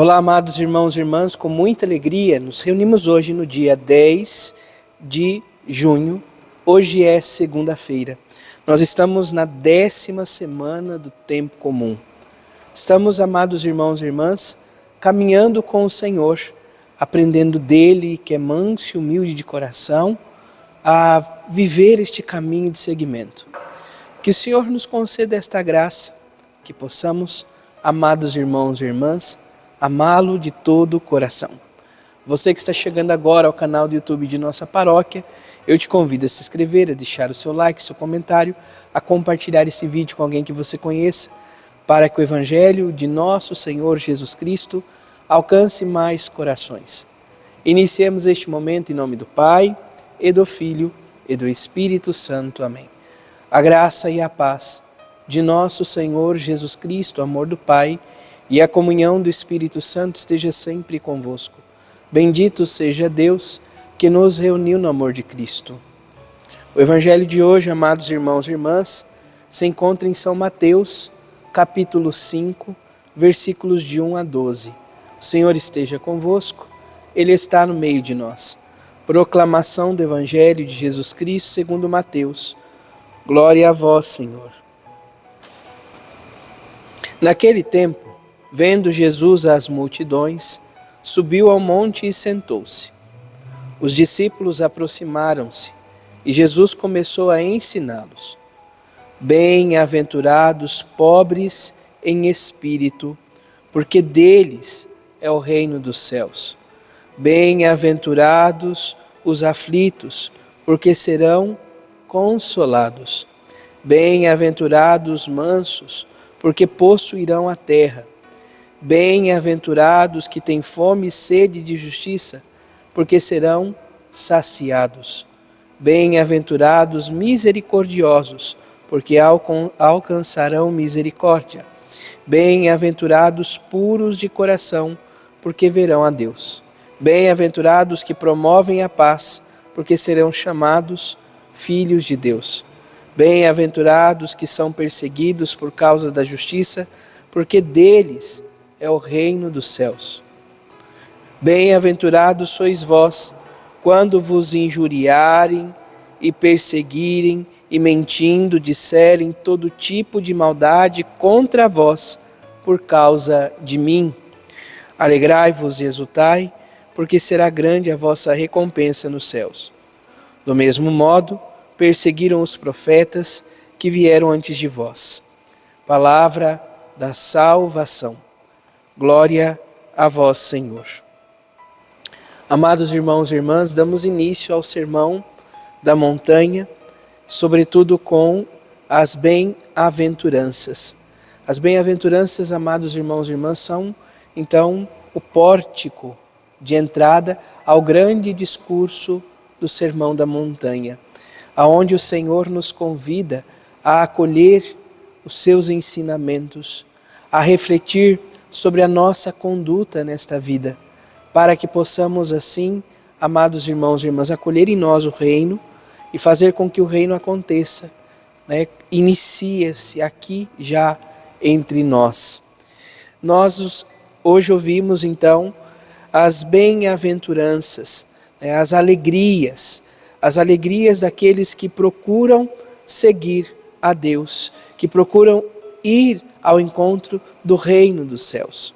Olá, amados irmãos e irmãs, com muita alegria nos reunimos hoje no dia 10 de junho. Hoje é segunda-feira. Nós estamos na 10ª semana do tempo comum. Estamos, amados irmãos e irmãs, caminhando com o Senhor, aprendendo dele, que é manso e humilde de coração, a viver este caminho de seguimento. Que o Senhor nos conceda esta graça, que possamos, amados irmãos e irmãs, amá-lo de todo o coração. Você que está chegando agora ao canal do YouTube de nossa paróquia, eu te convido a se inscrever, a deixar o seu like, seu comentário, a compartilhar esse vídeo com alguém que você conheça, para que o Evangelho de nosso Senhor Jesus Cristo alcance mais corações. Iniciemos este momento em nome do Pai, e do Filho, e do Espírito Santo. Amém. A graça e a paz de nosso Senhor Jesus Cristo, o amor do Pai, e a comunhão do Espírito Santo esteja sempre convosco. Bendito seja Deus que nos reuniu no amor de Cristo. O Evangelho de hoje, amados irmãos e irmãs, se encontra em São Mateus, capítulo 5, versículos de 1 a 12. O Senhor esteja convosco, Ele está no meio de nós. Proclamação do Evangelho de Jesus Cristo segundo Mateus. Glória a vós, Senhor. Naquele tempo, vendo Jesus as multidões, subiu ao monte e sentou-se. Os discípulos aproximaram-se e Jesus começou a ensiná-los. Bem-aventurados pobres em espírito, porque deles é o reino dos céus. Bem-aventurados os aflitos, porque serão consolados. Bem-aventurados mansos, porque possuirão a terra. Bem-aventurados que têm fome e sede de justiça, porque serão saciados. Bem-aventurados misericordiosos, porque alcançarão misericórdia. Bem-aventurados puros de coração, porque verão a Deus. Bem-aventurados que promovem a paz, porque serão chamados filhos de Deus. Bem-aventurados que são perseguidos por causa da justiça, porque deles é o reino dos céus. Bem-aventurados sois vós, quando vos injuriarem e perseguirem e mentindo disserem todo tipo de maldade contra vós por causa de mim. Alegrai-vos e exultai, porque será grande a vossa recompensa nos céus. Do mesmo modo, perseguiram os profetas que vieram antes de vós. Palavra da salvação. Glória a vós, Senhor. Amados irmãos e irmãs, damos início ao sermão da montanha, sobretudo com as bem-aventuranças. As bem-aventuranças, amados irmãos e irmãs, são, então, o pórtico de entrada ao grande discurso do Sermão da Montanha, aonde o Senhor nos convida a acolher os seus ensinamentos, a refletir sobre a nossa conduta nesta vida, para que possamos assim, amados irmãos e irmãs, acolher em nós o reino e fazer com que o reino aconteça, inicia-se aqui já entre nós. Nós hoje ouvimos então as bem-aventuranças, as alegrias daqueles que procuram seguir a Deus, que procuram ir ao encontro do reino dos céus.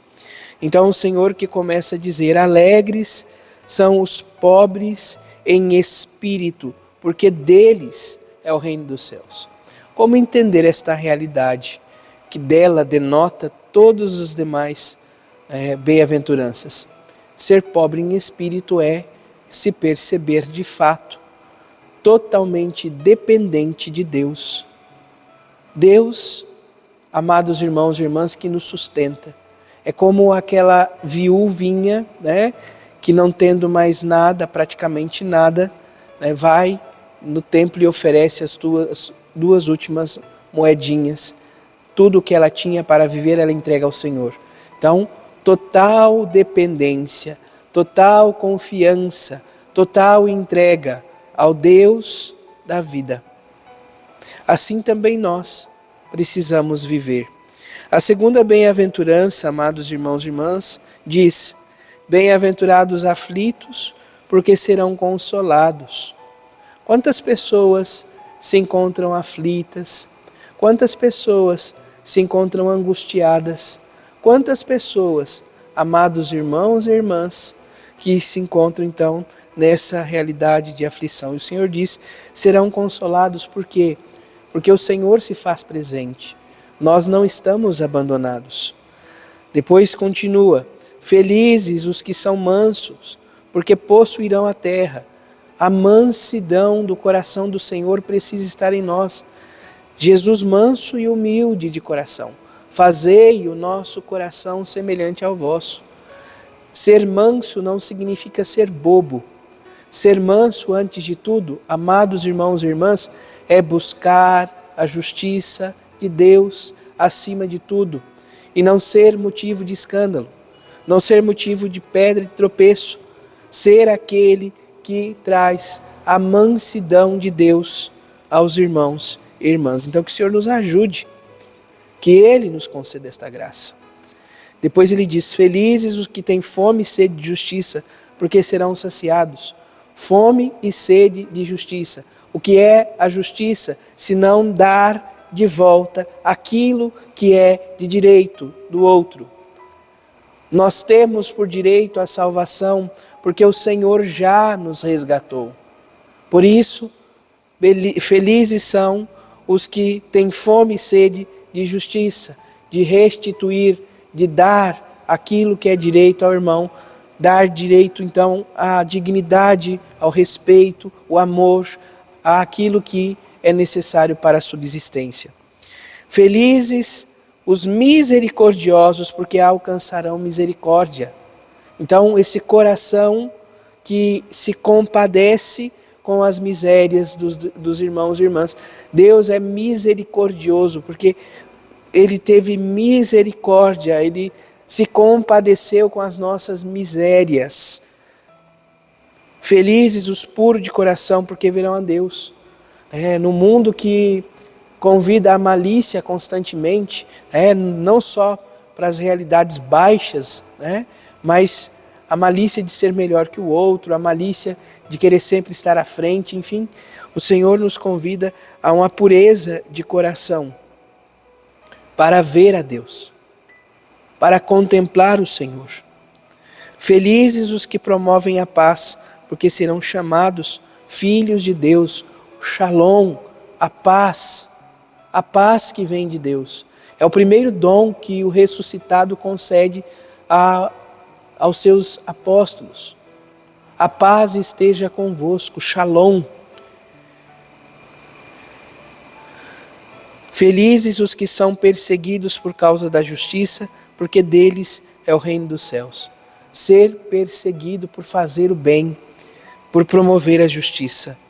Então o Senhor que começa a dizer: alegres são os pobres em espírito, porque deles é o reino dos céus. Como entender esta realidade que dela denota todos os demais bem-aventuranças? Ser pobre em espírito é se perceber de fato totalmente dependente de Deus. Deus, amados irmãos e irmãs, que nos sustenta. É como aquela viuvinha, que não tendo mais nada, praticamente nada, vai no templo e oferece as duas últimas moedinhas. Tudo o que ela tinha para viver, ela entrega ao Senhor. Então, total dependência, total confiança, total entrega ao Deus da vida. Assim também nós precisamos viver. A segunda bem-aventurança, amados irmãos e irmãs, diz: bem-aventurados os aflitos, porque serão consolados. Quantas pessoas se encontram aflitas? Quantas pessoas se encontram angustiadas? Quantas pessoas, amados irmãos e irmãs, que se encontram então nessa realidade de aflição? E o Senhor diz: serão consolados por quê? Porque o Senhor se faz presente. Nós não estamos abandonados. Depois continua: felizes os que são mansos, porque possuirão a terra. A mansidão do coração do Senhor precisa estar em nós. Jesus manso e humilde de coração. Fazei o nosso coração semelhante ao vosso. Ser manso não significa ser bobo. Ser manso, antes de tudo, amados irmãos e irmãs, é buscar a justiça de Deus acima de tudo. E não ser motivo de escândalo. Não ser motivo de pedra de tropeço. Ser aquele que traz a mansidão de Deus aos irmãos e irmãs. Então que o Senhor nos ajude, que Ele nos conceda esta graça. Depois ele diz: felizes os que têm fome e sede de justiça, porque serão saciados. Fome e sede de justiça. O que é a justiça, se não dar de volta aquilo que é de direito do outro? Nós temos por direito a salvação, porque o Senhor já nos resgatou. Por isso, felizes são os que têm fome e sede de justiça, de restituir, de dar aquilo que é direito ao irmão, dar direito então à dignidade, ao respeito, o amor, àquilo que é necessário para a subsistência. Felizes os misericordiosos, porque alcançarão misericórdia. Então, esse coração que se compadece com as misérias dos irmãos e irmãs. Deus é misericordioso, porque Ele teve misericórdia, Ele se compadeceu com as nossas misérias. Felizes os puros de coração, porque verão a Deus. No mundo que convida a malícia constantemente, não só para as realidades baixas, mas a malícia de ser melhor que o outro, a malícia de querer sempre estar à frente, enfim, o Senhor nos convida a uma pureza de coração para ver a Deus, para contemplar o Senhor. Felizes os que promovem a paz, porque serão chamados filhos de Deus. Shalom, a paz que vem de Deus. É o primeiro dom que o ressuscitado concede aos seus apóstolos. A paz esteja convosco, Shalom. Felizes os que são perseguidos por causa da justiça, porque deles é o reino dos céus. Ser perseguido por fazer o bem, por promover a justiça.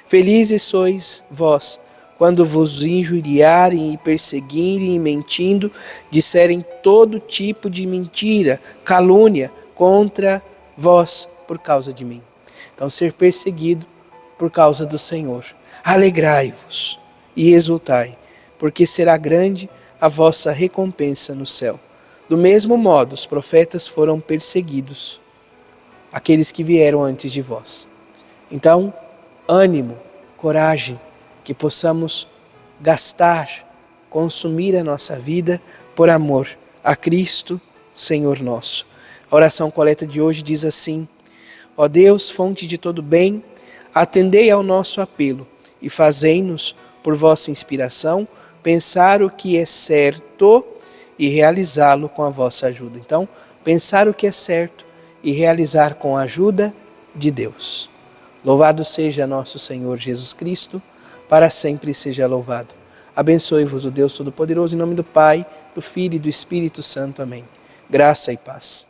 Felizes sois vós, quando vos injuriarem e perseguirem e mentindo, disserem todo tipo de mentira, calúnia contra vós por causa de mim. Então, ser perseguido por causa do Senhor. Alegrai-vos e exultai, porque será grande a vossa recompensa no céu. Do mesmo modo, os profetas foram perseguidos, aqueles que vieram antes de vós. Então, ânimo, coragem, que possamos gastar, consumir a nossa vida por amor a Cristo, Senhor nosso. A oração coleta de hoje diz assim: ó Deus, fonte de todo bem, atendei ao nosso apelo e fazei-nos, por vossa inspiração, pensar o que é certo e realizá-lo com a vossa ajuda. Então, pensar o que é certo e realizar com a ajuda de Deus. Louvado seja nosso Senhor Jesus Cristo, para sempre seja louvado. Abençoe-vos o Deus Todo-Poderoso, em nome do Pai, do Filho e do Espírito Santo. Amém. Graça e paz.